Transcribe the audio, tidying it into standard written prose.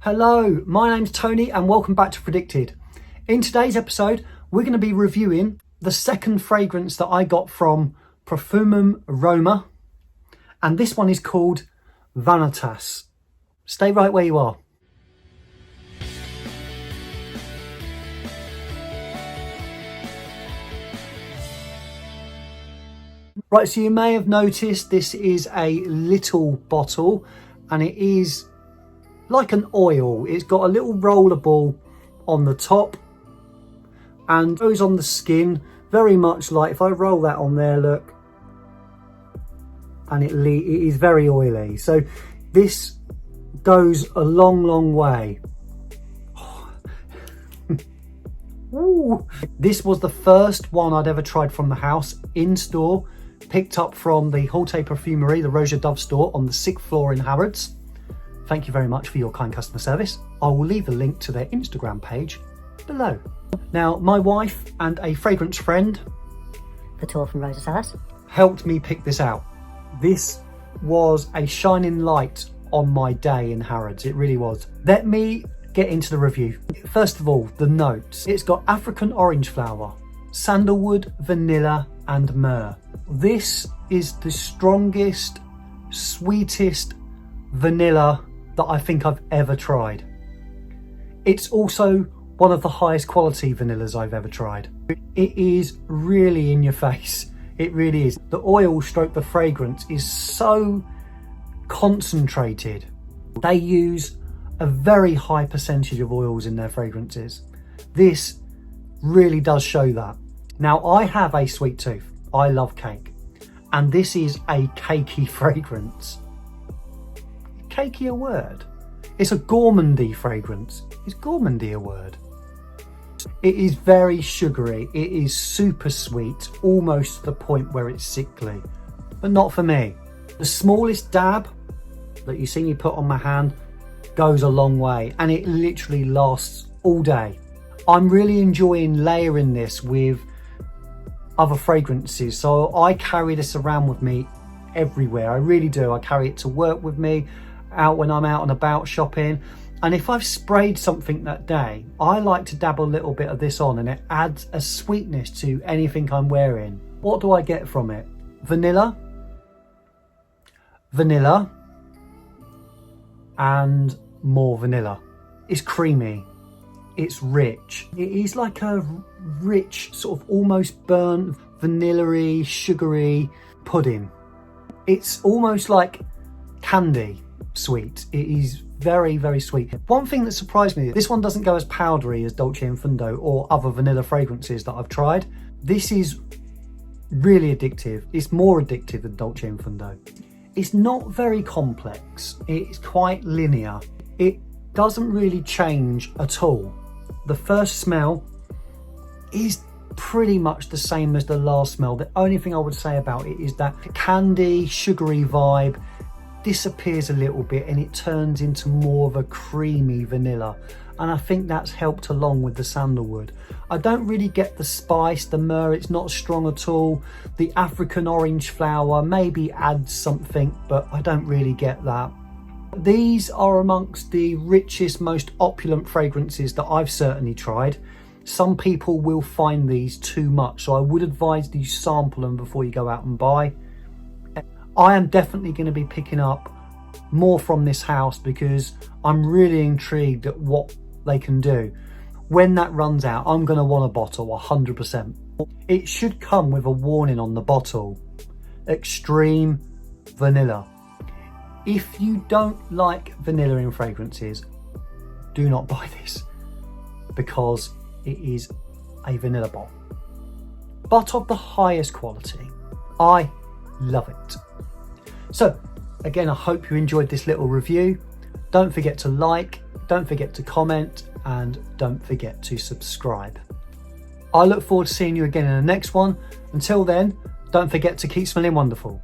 Hello, my name's Tony and welcome back to Fragdicted. In today's episode, we're going to be reviewing the second fragrance that I got from Profumum Roma, and this one is called Vanitas. Stay right where you are. Right, so you may have noticed this is a little bottle and it is like an oil. It's got a little roller ball on the top and goes on the skin very much like, if I roll that on there, look, and it is very oily. So this goes a long way. Ooh. This was the first one I'd ever tried from the house in store, picked up from the Haute Perfumerie, the Rosa Dove store on the 6th floor in Harrods. Thank you very much for your kind customer service. I will leave a link to their Instagram page below. Now, my wife and a fragrance friend, the tour from Rosa Salas, helped me pick this out. This was a shining light on my day in Harrods. It really was. Let me get into the review. First of all, the notes. It's got African orange flower, sandalwood, vanilla, and myrrh. This is the strongest, sweetest vanilla that I think I've ever tried. It's also one of the highest quality vanillas I've ever tried. It is really in your face. It really is. The oil stroke the fragrance is so concentrated. They use a very high percentage of oils in their fragrances. This really does show that. Now, I have a sweet tooth. I love cake. And this is a cakey fragrance. Cakey a word? It's a gourmandy fragrance. Is gourmandy a word? It is very sugary. It is super sweet, almost to the point where it's sickly, but not for me. The smallest dab that you see me put on my hand goes a long way, and it literally lasts all day. I'm really enjoying layering this with other fragrances, so I carry this around with me everywhere. I really do. I carry it to work with me, out when I'm out and about shopping. And if I've sprayed something that day, I like to dab a little bit of this on, and it adds a sweetness to anything I'm wearing. What do I get from it? Vanilla, and more vanilla. It's creamy, it's rich. It is like a rich, sort of almost burnt, vanilla-y, sugary pudding. It's almost like candy sweet. It is very sweet. One thing that surprised me, this one doesn't go as powdery as Dolce & Fundo or other vanilla fragrances that I've tried. This is really addictive. It's more addictive than Dolce & Fundo. It's not very complex. It's quite linear. It doesn't really change at all. The first smell is pretty much the same as the last smell. The only thing I would say about it is that candy, sugary vibe disappears a little bit and it turns into more of a creamy vanilla, and I think that's helped along with the sandalwood. I don't really get the spice, the myrrh, it's not strong at all. The African orange flower maybe adds something, but I don't really get that. These are amongst the richest, most opulent fragrances that I've certainly tried. Some people will find these too much, so I would advise you sample them before you go out and buy. I am definitely going to be picking up more from this house because I'm really intrigued at what they can do. When that runs out, I'm going to want a bottle 100%. It should come with a warning on the bottle: extreme vanilla. If you don't like vanilla in fragrances, do not buy this because it is a vanilla bomb, but of the highest quality. I love it. So again, I hope you enjoyed this little review. Don't forget to like, don't forget to comment, and don't forget to subscribe. I look forward to seeing you again in the next one. Until then, don't forget to keep smelling wonderful.